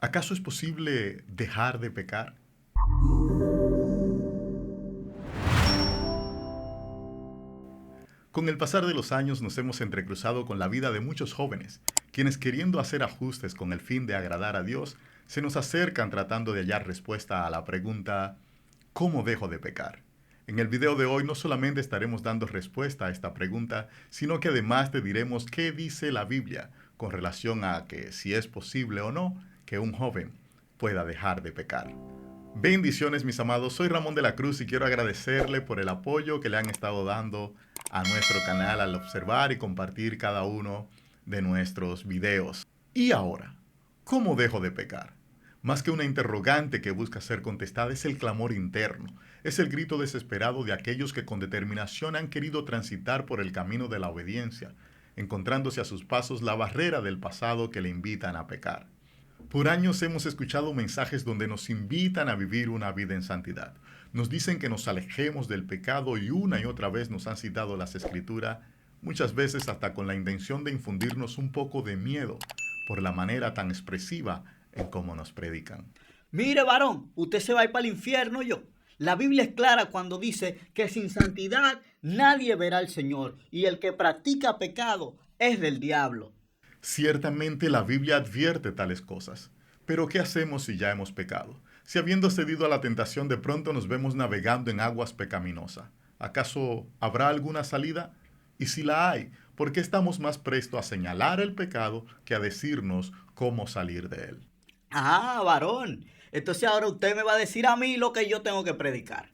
¿Acaso es posible dejar de pecar? Con el pasar de los años nos hemos entrecruzado con la vida de muchos jóvenes, quienes queriendo hacer ajustes con el fin de agradar a Dios, se nos acercan tratando de hallar respuesta a la pregunta ¿cómo dejo de pecar? En el video de hoy no solamente estaremos dando respuesta a esta pregunta, sino que además te diremos qué dice la Biblia con relación a que si es posible o no que un joven pueda dejar de pecar. Bendiciones mis amados, soy Ramón de la Cruz y quiero agradecerle por el apoyo que le han estado dando a nuestro canal al observar y compartir cada uno de nuestros videos. Y ahora, ¿cómo dejo de pecar? Más que una interrogante que busca ser contestada, es el clamor interno, es el grito desesperado de aquellos que con determinación han querido transitar por el camino de la obediencia, encontrándose a sus pasos la barrera del pasado que le invitan a pecar. Por años hemos escuchado mensajes donde nos invitan a vivir una vida en santidad. Nos dicen que nos alejemos del pecado y una y otra vez nos han citado las escrituras, muchas veces hasta con la intención de infundirnos un poco de miedo por la manera tan expresiva en cómo nos predican. Mire, varón, usted se va a ir para el infierno, yo. La Biblia es clara cuando dice que sin santidad nadie verá al Señor y el que practica pecado es del diablo. Ciertamente la Biblia advierte tales cosas, pero ¿qué hacemos si ya hemos pecado? Si habiendo cedido a la tentación de pronto nos vemos navegando en aguas pecaminosas, ¿acaso habrá alguna salida? Y si la hay, ¿por qué estamos más prestos a señalar el pecado que a decirnos cómo salir de él? Ah, varón. Entonces ahora usted me va a decir a mí lo que yo tengo que predicar.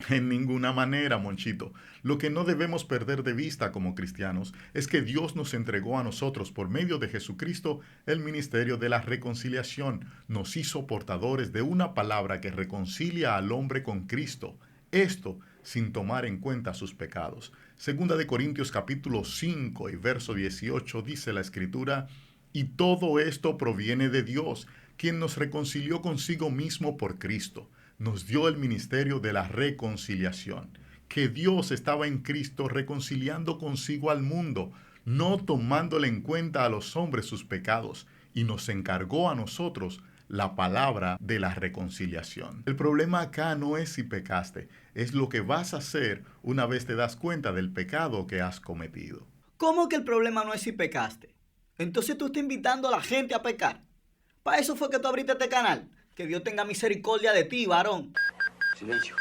En ninguna manera, Monchito. Lo que no debemos perder de vista como cristianos es que Dios nos entregó a nosotros por medio de Jesucristo el ministerio de la reconciliación. Nos hizo portadores de una palabra que reconcilia al hombre con Cristo. Esto sin tomar en cuenta sus pecados. Segunda de Corintios capítulo 5 y verso 18 dice la Escritura, y todo esto proviene de Dios, quien nos reconcilió consigo mismo por Cristo, nos dio el ministerio de la reconciliación, que Dios estaba en Cristo reconciliando consigo al mundo, no tomándole en cuenta a los hombres sus pecados, y nos encargó a nosotros la palabra de la reconciliación. El problema acá no es si pecaste, es lo que vas a hacer una vez te das cuenta del pecado que has cometido. ¿Cómo que el problema no es si pecaste? Entonces tú estás invitando a la gente a pecar. Para eso fue que tú abriste este canal. Que Dios tenga misericordia de ti, varón. Silencio.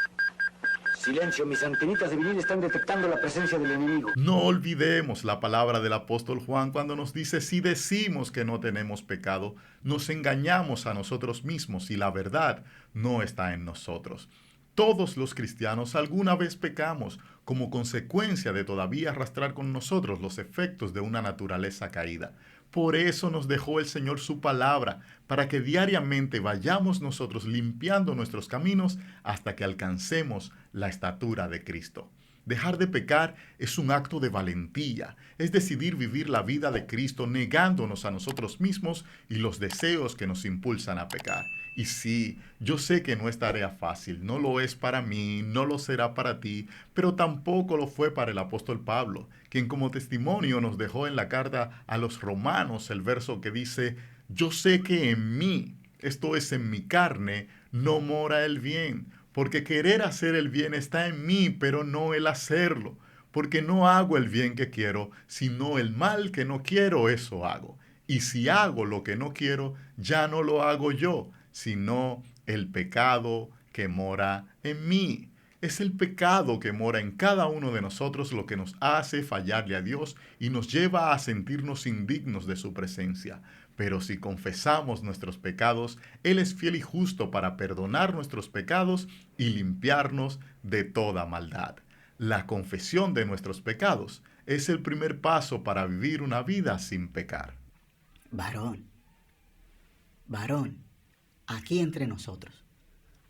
Silencio, mis antenitas de vinil están detectando la presencia del enemigo. No olvidemos la palabra del apóstol Juan cuando nos dice, si decimos que no tenemos pecado, nos engañamos a nosotros mismos y la verdad no está en nosotros. Todos los cristianos alguna vez pecamos como consecuencia de todavía arrastrar con nosotros los efectos de una naturaleza caída. Por eso nos dejó el Señor su palabra, para que diariamente vayamos nosotros limpiando nuestros caminos hasta que alcancemos la estatura de Cristo. Dejar de pecar es un acto de valentía, es decidir vivir la vida de Cristo negándonos a nosotros mismos y los deseos que nos impulsan a pecar. Y sí, yo sé que no es tarea fácil, no lo es para mí, no lo será para ti, pero tampoco lo fue para el apóstol Pablo, quien como testimonio nos dejó en la carta a los romanos el verso que dice, yo sé que en mí, esto es en mi carne, no mora el bien, porque querer hacer el bien está en mí, pero no el hacerlo. Porque no hago el bien que quiero, sino el mal que no quiero, eso hago. Y si hago lo que no quiero, ya no lo hago yo, sino el pecado que mora en mí. Es el pecado que mora en cada uno de nosotros lo que nos hace fallarle a Dios y nos lleva a sentirnos indignos de su presencia. Pero si confesamos nuestros pecados, Él es fiel y justo para perdonar nuestros pecados y limpiarnos de toda maldad. La confesión de nuestros pecados es el primer paso para vivir una vida sin pecar. Varón, varón, aquí entre nosotros,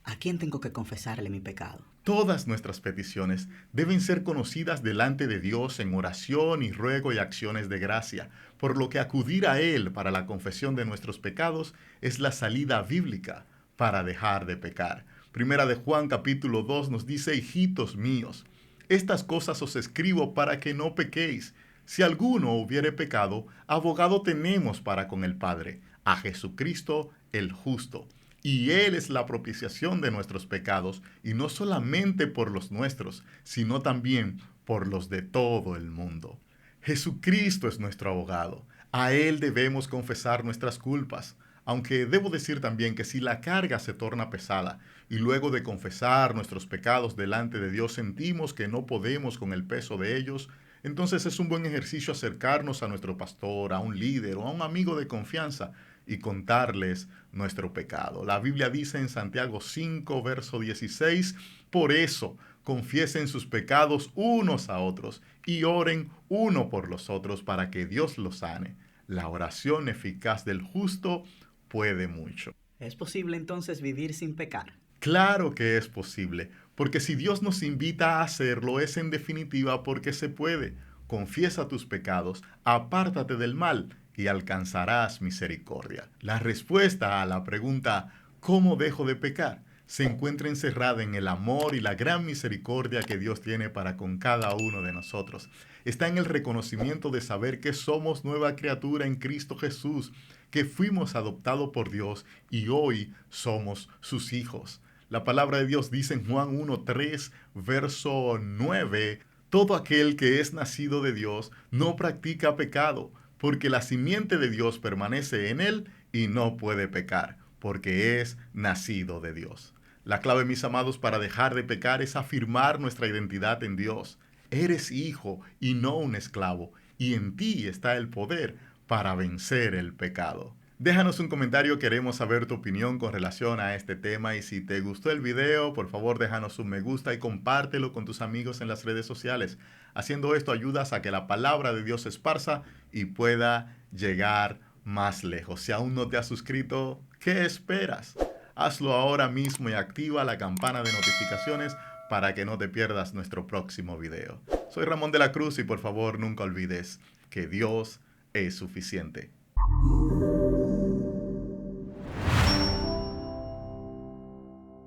¿a quién tengo que confesarle mi pecado? Todas nuestras peticiones deben ser conocidas delante de Dios en oración y ruego y acciones de gracia, por lo que acudir a Él para la confesión de nuestros pecados es la salida bíblica para dejar de pecar. Primera de Juan capítulo 2 nos dice, hijitos míos, estas cosas os escribo para que no pequéis. Si alguno hubiere pecado, abogado tenemos para con el Padre, a Jesucristo el justo. Y Él es la propiciación de nuestros pecados, y no solamente por los nuestros, sino también por los de todo el mundo. Jesucristo es nuestro abogado. A Él debemos confesar nuestras culpas. Aunque debo decir también que si la carga se torna pesada y luego de confesar nuestros pecados delante de Dios sentimos que no podemos con el peso de ellos, entonces es un buen ejercicio acercarnos a nuestro pastor, a un líder o a un amigo de confianza y contarles nuestro pecado. La Biblia dice en Santiago 5, verso 16, por eso confiesen sus pecados unos a otros y oren uno por los otros para que Dios los sane. La oración eficaz del justo puede mucho. ¿Es posible entonces vivir sin pecar? Claro que es posible, porque si Dios nos invita a hacerlo es en definitiva porque se puede. Confiesa tus pecados, apártate del mal y alcanzarás misericordia. La respuesta a la pregunta ¿cómo dejo de pecar? Se encuentra encerrada en el amor y la gran misericordia que Dios tiene para con cada uno de nosotros. Está en el reconocimiento de saber que somos nueva criatura en Cristo Jesús, que fuimos adoptados por Dios y hoy somos sus hijos. La palabra de Dios dice en Juan 1:3, verso 9, todo aquel que es nacido de Dios no practica pecado, porque la simiente de Dios permanece en él y no puede pecar, porque es nacido de Dios. La clave, mis amados, para dejar de pecar es afirmar nuestra identidad en Dios. Eres hijo y no un esclavo, y en ti está el poder para vencer el pecado. Déjanos un comentario, queremos saber tu opinión con relación a este tema, y si te gustó el video, por favor déjanos un me gusta y compártelo con tus amigos en las redes sociales. Haciendo esto ayudas a que la palabra de Dios se esparza y pueda llegar más lejos. Si aún no te has suscrito, ¿qué esperas? Hazlo ahora mismo y activa la campana de notificaciones para que no te pierdas nuestro próximo video. Soy Ramón de la Cruz y por favor nunca olvides que Dios es suficiente.